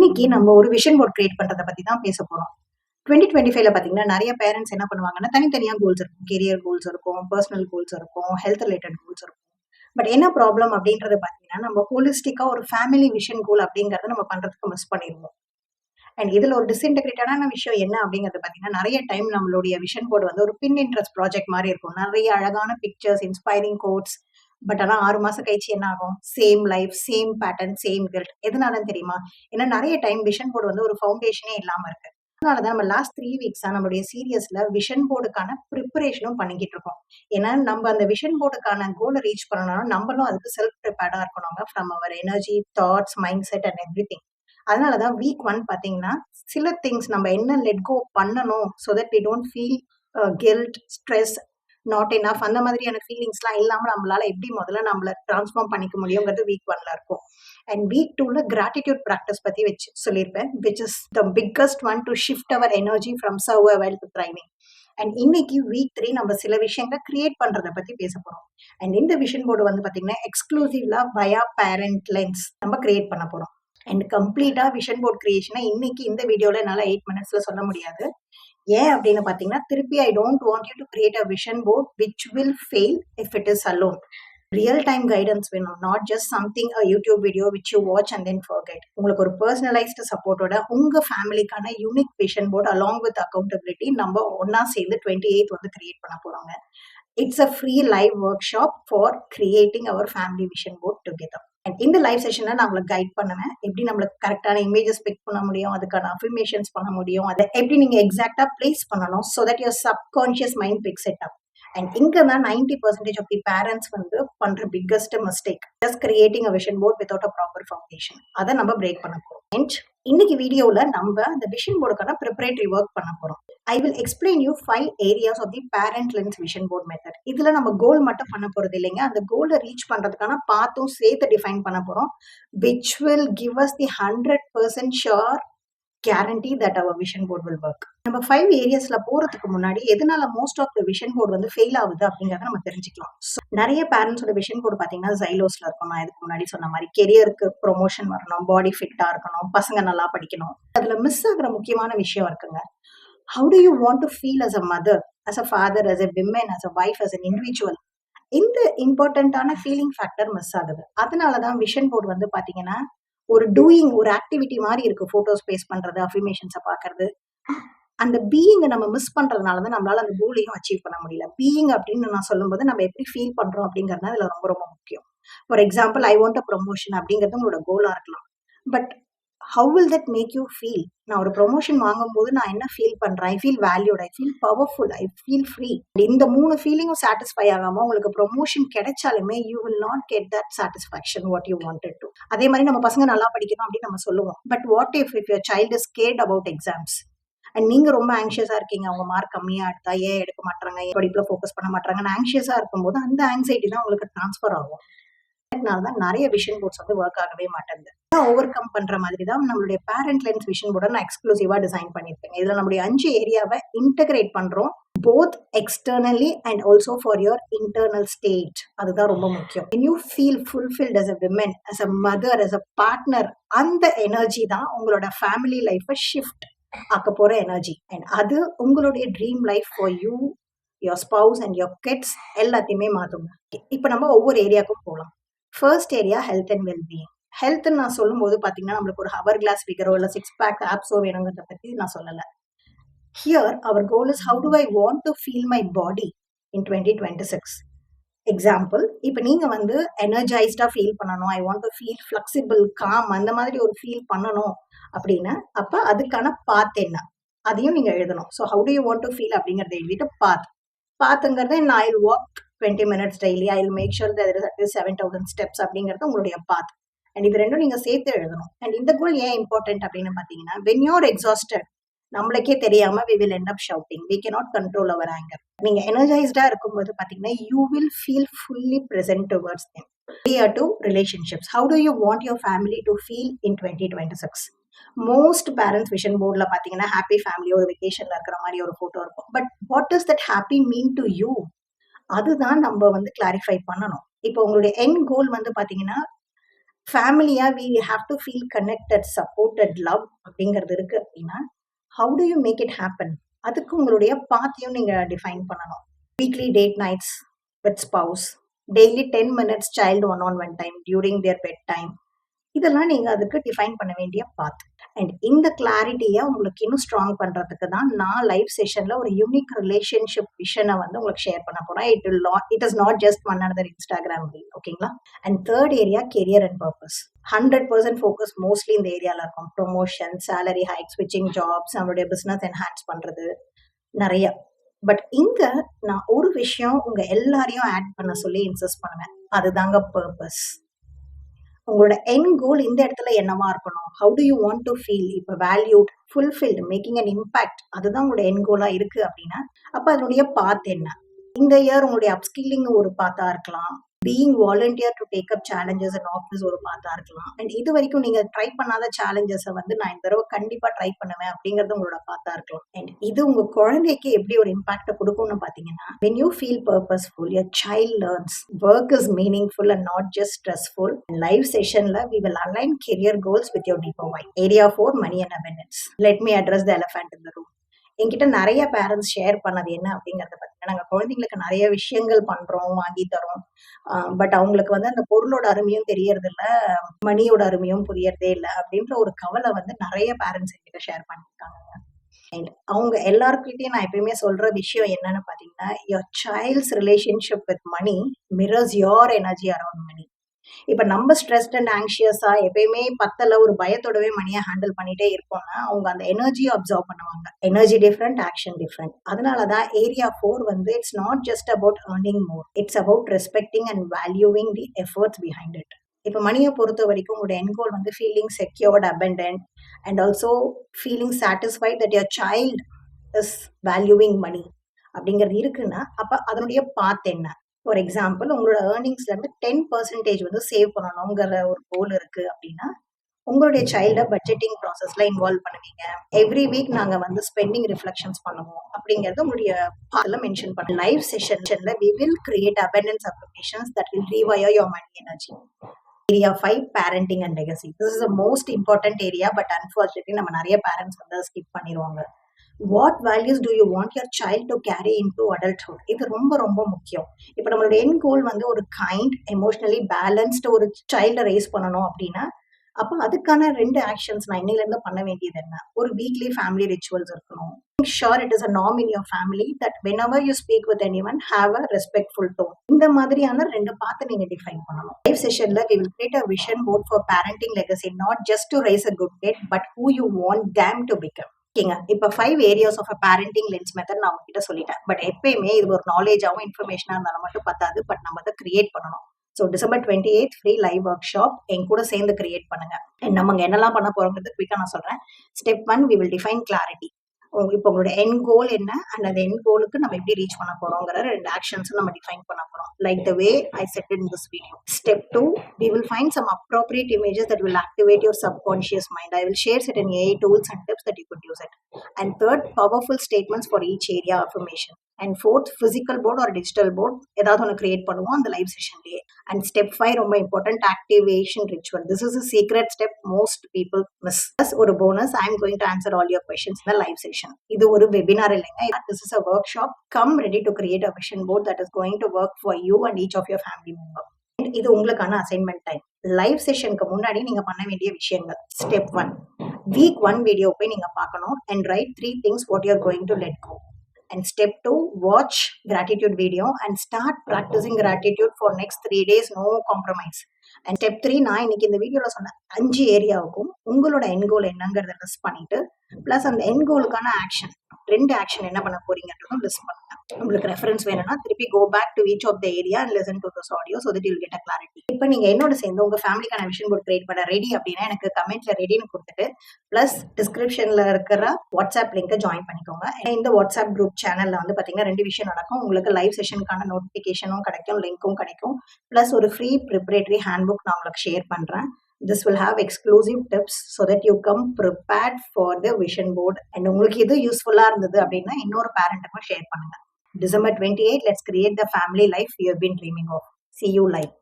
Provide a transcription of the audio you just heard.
இன்னைக்கு நம்ம ஒரு விஷன் போர்ட் கிரியேட் பண்றத பத்தி தான் பேச போறோம். 2025ல பாத்தீங்கன்னா நெறைய பேரண்ட்ஸ் என்ன பண்ணுவாங்கன்னா, தனித்தனியா கோல்ஸ் இருக்கும். கெரியர் கோல்ஸ் இருக்கும், பெர்சனல் கோல்ஸ் இருக்கும், ஹெல்த் ரிலேட்டட் கோல்ஸ் இருக்கும். பட் என்ன ப்ராப்ளம் அப்படின்றது பாத்தீங்கன்னா, நம்ம ஹோலிஸ்டிக்கா ஒரு ஃபேமிலி விஷன் கோல் அப்படிங்கறத நம்ம பண்றதுக்கு மிஸ் பண்ணிருவோம். அண்ட் இதுல ஒரு டிஸ்இன்டெகிரேட்டடான விஷயம் என்ன அப்படிங்கறது பாத்தீங்கன்னா, நெறைய டைம் நம்மளுடைய விஷன் போர்டு வந்து ஒரு பின் இன்ட்ரெஸ்ட் ப்ராஜெக்ட் மாரி இருக்கும். நெறைய அழகான பிக்சர்ஸ், இன்ஸ்பைரிங் கோட்ஸ். பட் ஆனா 6 மாசம் கழிச்சு என்ன ஆகும்? Same life, same pattern, same guilt. எதனாலன்னு தெரியுமா? ஏன்னா நெறைய டைம் விஷன் போர்டு வந்து ஒரு ஃபவுண்டேஷனே இல்லாம இருக்கு. அதனால தான் நம்ம லாஸ்ட் 3 வீக்ஸா நம்மளுடைய சீரியஸ்ல விஷன் போர்டுக்கான ப்ரிப்பரேஷனும் பண்ணிக்கிட்டு இருக்கோம். ஏன்னா நம்ம அந்த விஷன் போர்டுக்கான கோல ரீச் பண்ணணும்னா, நம்மளும் அதுக்கு செல்ஃப் ப்ரிப்பேர்டா இருக்கணுங்க. From our energy, thoughts, mind set and everything. அதனால தான் வீக் 1 பார்த்தீங்கன்னா, சில திங்ஸ் நம்ம என்ன லெட் கோ பண்ணணும் so that we don't feel guilt, stress, not enough அந்த மாதிரியான ஃபீலிங்ஸ்லாம் இல்லாம நம்மளால எப்படி முதல்ல நம்மள டிரான்ஸ்ஃபார்ம் பண்ணிக்க முடியுங்கிறது வீக் 1ல இருக்கும். அண்ட் வீக் 2ல கிராட்டிட்யூட் பிராக்டிஸ் பத்தி வச்சு சொல்லியிருப்பேன். Which is the biggest one to shift our energy from survival to thriving. And இன்னைக்கு வீக் 3 நம்ம சில விஷயங்களை கிரியேட் பண்றத பத்தி பேச போறோம். அண்ட் இந்த விஷன் போர்டு வந்து பாத்தீங்கன்னா எக்ஸ்க்ளூசிவ்லா வயா பேரண்ட் லென்ஸ் நம்ம கிரியேட் பண்ண போறோம். அண்ட் கம்ப்ளீட்டா விஷன் போர்ட் கிரியேஷனை இன்னைக்கு இந்த வீடியோல என்னால 8 மினிட்ஸ்ல சொல்ல முடியாது. ஏன் அப்படின்னு பாத்தீங்கன்னா, திருப்பி I don't want you to create a vision board which will fail if it is alone. Real time guidance வேணும். Not just something a YouTube video which you watch and then forget. உங்களுக்கு ஒரு personalised சப்போர்ட்டோட உங்க ஃபேமிலிக்கான unique vision board along with accountability நம்ம ஒன்னா சேர்ந்து 28th வந்து கிரியேட் பண்ண போறோங்க. It's a free live workshop for creating our family vision board together. And இந்த லைவ் செஷன்ல நான் உங்களுக்கு கைட் பண்ணுவேன். எப்படி நம்மளுக்கு கரெக்டான இமேஜஸ் பிக் பண்ண முடியும், அதுக்கான அஃபர்மேஷன்ஸ் பண்ண முடியும், அதை எப்படி நீங்க எக்ஸாக்டா பிளேஸ் பண்ணணும் so that your subconscious mind fix it up. And இங்க தான் 90% ஆஃப் தி பேரண்ட்ஸ் வந்து பண்ற biggest mistake, just creating a vision board without a proper foundation. அதை நம்ம பிரேக் பண்ண போறோம். அண்ட் இன்னைக்கு வீடியோல நம்ம இந்த விஷன் போர்டுக்கான ப்ரிப்பரேட்டரி ஒர்க் பண்ண போறோம். I will explain you 5 areas of the parent lens vision board method. இதுல நம்ம கோல் மட்டும் பண்ண போறது இல்லைங்க, அந்த கோலை ரீச் பண்றதுக்கான பாத்தும் சேர்த்து டிஃபைன் பண்ண போறோம். Which will give as the 100% sure guarantee that our vision board will work. நம்ம 5 ஏரியாஸ்ல போறதுக்கு முன்னாடி எதனால most of the vision board வந்து ஃபெயில் ஆகுது அப்படிங்கறத நம்ம தெரிஞ்சுக்கலாம். நிறைய பேரண்ட்ஸோட விஷன் போர்டு பாத்தீங்கன்னா ஜைலோஸ்ல இருக்கும். நான் இதுக்கு முன்னாடி சொன்ன மாதிரி கெரியருக்கு ப்ரொமோஷன் வரணும், பாடி ஃபிட்டா இருக்கணும், பசங்க நல்லா படிக்கணும். அதுல மிஸ் ஆகுற முக்கியமான விஷயம் இருக்குங்க. How do you want to feel as a mother, as a father, as a woman, as a wife, as an individual? இந்த இம்பார்ட்டன்டான ஃபீலிங் ஃபேக்டர் மிஸ் ஆகுது. அதனாலதான் விஷன் போர்டு வந்து பாத்தீங்கன்னா ஒரு டூயிங், ஒரு ஆக்டிவிட்டி மாதிரி இருக்கு. போட்டோஸ் பேஸ் பண்றது, அஃபர்மேஷன்ஸை பாக்குறது. அந்த பீயிங்க நம்ம மிஸ் பண்றதுனாலதான் நம்மளால அந்த கோலையும் அச்சீவ் பண்ண முடியல. பீயிங் அப்படின்னு நான் சொல்லும்போது நம்ம எப்படி ஃபீல் பண்றோம் அப்படிங்கறது இதுல ரொம்ப ரொம்ப முக்கியம். For example, I want a promotion அப்படிங்கிறது உங்களோட கோலா இருக்கலாம். But how will that make you feel? நான் ஒரு ப்ரொமோஷன் வாங்கும்போது நான் என்ன ஃபீல் பண்றேன்? I feel valued, I feel powerful, I feel free. இந்த 3 ஃபீலிங்கும் சாட்டிஸ்ஃபை ஆகாம உங்களுக்கு ப்ரொமோஷன் கிடைச்சாலுமே you will not get that satisfaction what you wanted to. அதே மாதிரி நம்ம பசங்க நல்லா படிக்கணும் அப்படின்னு நம்ம சொல்லுவோம். But what if your child is scared about exams and நீங்க ரொம்ப ஆங்ஷியஸா இருக்கீங்க, அவங்க மார்க் கம்மியா எடுத்தா ஏன் எடுக்க மாட்டாங்க, படிப்புல ஃபோக்கஸ் பண்ண மாட்டாங்கன்னு ஆங்ஷியஸா இருக்கும்போது அந்த ஆங்ஸைட்டி தான் உங்களுக்கு டிரான்ஸ்ஃபர் ஆகும். அதனாலதான் நிறைய விஷன் போர்ட்ஸ் வந்து ஒர்க் ஆகவே மாட்டேங்குது. ஓவர் கம் பண்ற மாதிரி தான் நம்மளுடைய பேரண்ட் லென்ஸ் விஷன் போர்டை நான் எக்ஸ்க்ளூசிவா டிசைன் பண்ணிருக்கேன். இதுல நம்மளுடைய 5 ஏரியாவை இன்டகிரேட் பண்றோம், both externally and also for your internal state. அதுதான் ரொம்ப முக்கியம். when you feel fulfilled as a woman, as a mother, as a partner, அந்த எனர்ஜி தான் உங்களோட ஃபேமிலி லைஃபை ஷிஃப்ட் ஆக்க போற எனர்ஜி. அண்ட் அது உங்களுடைய dream life for you, your spouse and your kids எல்லாத்தையுமே மாத்துங்க. இப்ப நம்ம ஒவ்வொரு ஏரியாவுக்கும் போகலாம். First area health and wellbeing. Health நான் சொல்லும்போது பாத்தீங்கன்னா நம்மளுக்கு ஒரு ஹவர் கிளாஸ் ஃபிகரோ இல்ல 6 பேக் ஆப்ஸோ வேணுங்கிறத பத்தி நான் சொல்லல. Here our goal is, how to I want to feel my body in 2026. Example, இப்ப நீங்க வந்து எனர்ஜைஸ்டா ஃபீல் பண்ணணும், I want to feel flexible, calm, அந்த மாதிரி ஒரு ஃபீல் பண்ணணும் அப்படின்னா அப்ப அதுக்கான பாத் என்ன அதையும் நீங்க எழுதணும். So how to you want to feel அப்படிங்கறத எழுதிட்டு பாத்துங்கிறத நான் I walk 20 minutes daily, I will make sure that there is at least 7,000 steps அப்படிங்கிறது உங்களுடைய பாத். அண்ட் இது ரெண்டும் நீங்க சேர்த்து எழுதணும். அண்ட் இந்த கோல் ஏன் இம்பார்ட்டன்ட் அப்படின்னு பாத்தீங்கன்னா, when you're exhausted, நம்மளுக்கே தெரியாம we will end up shouting, we cannot control our anger. நீங்க எனர்ஜைஸ்டா இருக்கும்போது பாத்தீங்கன்னா you will feel fully present towards them. Area 2, relationships. How do you want your family to feel in 2026? Most parents vision போர்ட்ல பாத்தீங்கன்னா happy family, ஒரு வெக்கேஷன்ல இருக்கிற மாதிரி ஒரு photo இருக்கும். But what does that happy mean to you? அதுதான் நம்ம வந்து கிளாரிஃபை பண்ணணும். இப்போ உங்களுடைய எண்ட் கோல் வந்து பாத்தீங்கன்னா ஃபேமிலியா we have to feel connected, supported, love அப்படிங்கிறது இருக்கு அப்படின்னா, how to you make it happen? அதுக்கு உங்களுடைய பாத்தையும் நீங்க டிஃபைன் பண்ணணும். Weekly date nights with spouse, daily 10 minutes child one on one time during their bed time. இதெல்லாம் நீங்க அதுக்கு டிஃபைன் பண்ண வேண்டிய பாத். அண்ட் இந்த கிளாரிட்டிய உங்களுக்கு இன்னும் ஸ்ட்ராங் பண்றதுக்கு தான் நான் லைவ் செஷன்ல ஒரு யூனிக் ரிலேஷன்ஷிப் விஷனை வந்து உங்களுக்கு ஷேர் பண்ண போறேன். It is not just one another Instagram reel. ஓகேங்களா? And third area career and purpose. 100% focus mostly இந்த ஏரியால இருக்கும். ப்ரொமோஷன், சேலரி ஹைக், ஸ்விட்சிங் ஜாப்ஸ், நம்மளுடைய பிசினஸ் என்ஹான்ஸ் பண்றது நிறைய. பட் இங்க நான் ஒரு விஷயம் உங்க எல்லாரையும் ஆட் பண்ண சொல்லி இன்சிஸ்ட் பண்ணுவேன். அதுதாங்க பர்பஸ். உங்களோட எண்ட் கோல் இந்த இடத்துல என்னவா இருக்கணும்? How to you want to feel? இப்போ valued, fulfilled, making an impact, அதுதான் உங்களோட எண்ட் கோலா இருக்கு அப்படின்னா, அப்ப அதனுடைய பாத் என்ன? இந்த இயர் உங்களுடைய அப்ஸ்கில்லிங் ஒரு பாத்தா இருக்கலாம். Being volunteer to take up challenges and office ஒரு பாத்தா இருக்கலாம். அண்ட் இது வரைக்கும் நீங்க ட்ரை பண்ணாத சேலஞ்சஸை வந்து நான் இந்த தடவை கண்டிப்பா ட்ரை பண்ணுவேன் அப்படிங்கிறது உங்களோட பாத்தா இருக்கலாம். அண்ட் இது உங்க குழந்தைக்கு எப்படி ஒரு இம்பாக்ட கொடுக்கும்னு பாத்தீங்கன்னா, when you feel purposeful, your child learns work is meaningful and not just stressful. Live sessionல we will align career goals with your deeper why. Area 4, money and abundance. Let me address the elephant in the room. என்கிட்ட நிறைய parents share பண்ணது என்ன அப்படிங்கறத பார்த்தீங்கன்னா, நாங்க குழந்தைங்களுக்கு நிறைய விஷயங்கள் பண்றோம், வாங்கி தரோம். பட் அவங்களுக்கு வந்து அந்த பொருளோட அருமையும் தெரியறது இல்ல, மணியோட அருமையும் புரியறதே இல்ல அப்படின்ற ஒரு கவலை வந்து நிறைய பேரண்ட்ஸ் என்கிட்ட ஷேர் பண்ணிருக்காங்க. அண்ட் அவங்க எல்லாருக்கிட்டையும் நான் எப்பயுமே சொல்ற விஷயம் என்னன்னு பாத்தீங்கன்னா, your child's relationship with money mirrors your energy around money. இப்ப நம்ம ஸ்ட்ரெஸ்ட் அண்ட் ஆங்ஷியஸா எப்பயுமே பத்தல ஒரு பயத்தோடவே மணியை ஹேண்டில் பண்ணிட்டே இருப்போம்னா, அவங்க அந்த எனர்ஜியை அப்சர்வ் பண்ணுவாங்க. Energy different, action different. அதனாலதான் ஏரியா 4 வந்து it's not just about earning more, it's about respecting and valuing the efforts behind it. இப்ப மணியை பொறுத்த வரைக்கும் உங்களோட என் கோல் வந்து feeling secured, abundant and also feeling satisfied that your child is valuing money அப்படிங்கிறது இருக்குன்னா, அப்ப அதனுடைய பாத் என்ன? ஃபார் எக்ஸாம்பிள், உங்களோட ஏர்னிங்ஸ்ல இருந்து 10% வந்து சேவ் பண்ணணுங்கிற ஒரு கோல் இருக்கு அப்படின்னா, உங்களுடைய சைல்ட பட்ஜெட்டிங் ப்ராசஸ்ல இன்வால்வ் பண்ணுவீங்க. எவ்ரி வீக் நாங்க வந்து ஸ்பெண்டிங் ரிஃப்ளெக்ஷன்ஸ் பண்ணுவோம் அப்படிங்கறது உங்களுடைய பாத்துல மென்ஷன் பண்ண. லைவ் செஷன்ல we will create abundance applications that will rewire your money energy. Area 5, parenting and legacy. This is the most important area, but unfortunately நம்ம நிறைய பேரண்ட்ஸ் வந்து ஸ்கிப் பண்ணிடுவாங்க. What values to you want your child to carry in to adulthood? இது ரொம்ப ரொம்ப முக்கியம். இப்போ நம்மளோட எண்ட் கோல் வந்து ஒரு கைண்ட், எமோஷனலி பேலன்ஸ்டு ஒரு சைல்டை ரேஸ் பண்ணணும் அப்படின்னா, அப்போ அதுக்கான 2 ஆக்ஷன்ஸ் நான் இன்னையில இருந்து பண்ண வேண்டியது என்ன? ஒரு வீக்லி ஃபேமிலி ரிச்சுவல்ஸ் இருக்கணும். Sure it is a norm in your family that whenever you speak with anyone, have a respectful tone. இந்த மாதிரியான 2 பார்த்து நீங்க டிஃபைன் பண்ணணும். லைவ் செஷன்ல we will create a vision board for parenting legacy, not just to raise a good kid, but who you want them to become. ஓகேங்க. இப்ப 5 areas of parenting lens method நான் உங்ககிட்ட சொல்லிட்டேன். பட் எப்பயுமே இது ஒரு நாலேஜாவும் இன்ஃபர்மேஷனா இருந்தாலும் மட்டும் பத்தாது. பட் நம்ம அதை கிரியேட் பண்ணணும். So December 28 free live workshop என் கூட சேர்ந்து கிரியேட் பண்ணுங்க. நம்ம என்னெல்லாம் பண்ண போறோங்கிறது குயிக்கா நான் சொல்றேன். Step 1, we will define clarity. இப்போ உங்களோட எண்ட் கோல் என்ன அண்ட் அந்த எண்ட் கோலுக்கு நம்ம எப்படி ரீச் பண்ண போறோங்கிற 2 ஆக்ஷன்ஸ் நம்ம டிஃபைன் பண்ண போறோம். Like the way I set in this video. Step 2, we will find some appropriate images that will activate your subconscious mind. I will share certain AI tools and tips that you could use it. And third, powerful statements for each area affirmation. And fourth, physical board or digital board ஏதாவது ஒன்று create பண்ணுவோம் அந்த live செஷன்லயே. And step 5 ரொம்ப important, activation ritual. This is a secret step most people miss. Plus ஒரு bonus, I am going to answer all your questions in the live session. இது ஒரு webinar இல்லைங்க. This is a workshop. Come ready to create a vision board that is going to work for you and each of your family member. இது உங்களுக்கான assignment time. Live செஷனுக்கு முன்னாடி நீங்க பண்ண வேண்டிய விஷயங்கள். ஸ்டெப் 1, வீக் 1 வீடியோ போய் நீங்க பார்க்கணும் and write 3 things what you are going to let go. And step 2, watch gratitude video and start practicing gratitude for next 3 days, no compromise. And step 3, நான் இன்னைக்கு இந்த வீடியோல சொன்ன 5 ஏரியாவுக்கும் உங்களோட எண்ட் கோல் என்னங்கிறத லிஸ்ட் பண்ணிட்டு பிளஸ் அந்த எண்ட் கோலுக்கான ஆக்ஷன் 2 ஆக்ஷன் என்ன பண்ண போறீங்கன்றதும் லிஸ்ட் பண்ணுங்க. உங்களுக்கு ரெஃபரன்ஸ் வேணும்னா திருப்பி go back to each of the area and listen to this audio so that you'll get a clarity. இப்போ நீங்க என்னோட சேர்ந்து உங்க ஃபேமிலிக்கான விஷன் போர்ட் கிரியேட் பண்ண ரெடி அப்படின்னா எனக்கு கமெண்ட்ல ரெடின்னு கொடுத்துட்டு பிளஸ் டிஸ்கிரிப்ஷன்ல இருக்கிற வாட்ஸ்அப் லிங்கை ஜாயின் பண்ணிக்கோங்க. இந்த வாட்ஸ்அப் குரூப் சேனல்ல வந்து பாத்தீங்கன்னா 2 விஷயம் நடக்கும். உங்களுக்கு லைவ் செஷனுக்கான நோட்டிபிகேஷனும் கிடைக்கும், லிங்க்கும் கிடைக்கும். பிளஸ் ஒரு ஃப்ரீ ப்ரிப்பரேட்டரி ஹேண்ட்புக் நான் உங்களுக்கு ஷேர் பண்றேன். This will have exclusive tips so that you come prepared for the vision board. And உங்களுக்கு இது யூஸ்ஃபுல்லா இருந்தது அப்படின்னா இன்னொரு பேரண்ட்டுக்கும் ஷேர் பண்ணுங்க. December 28, let's create the family life you have been dreaming of. See you live.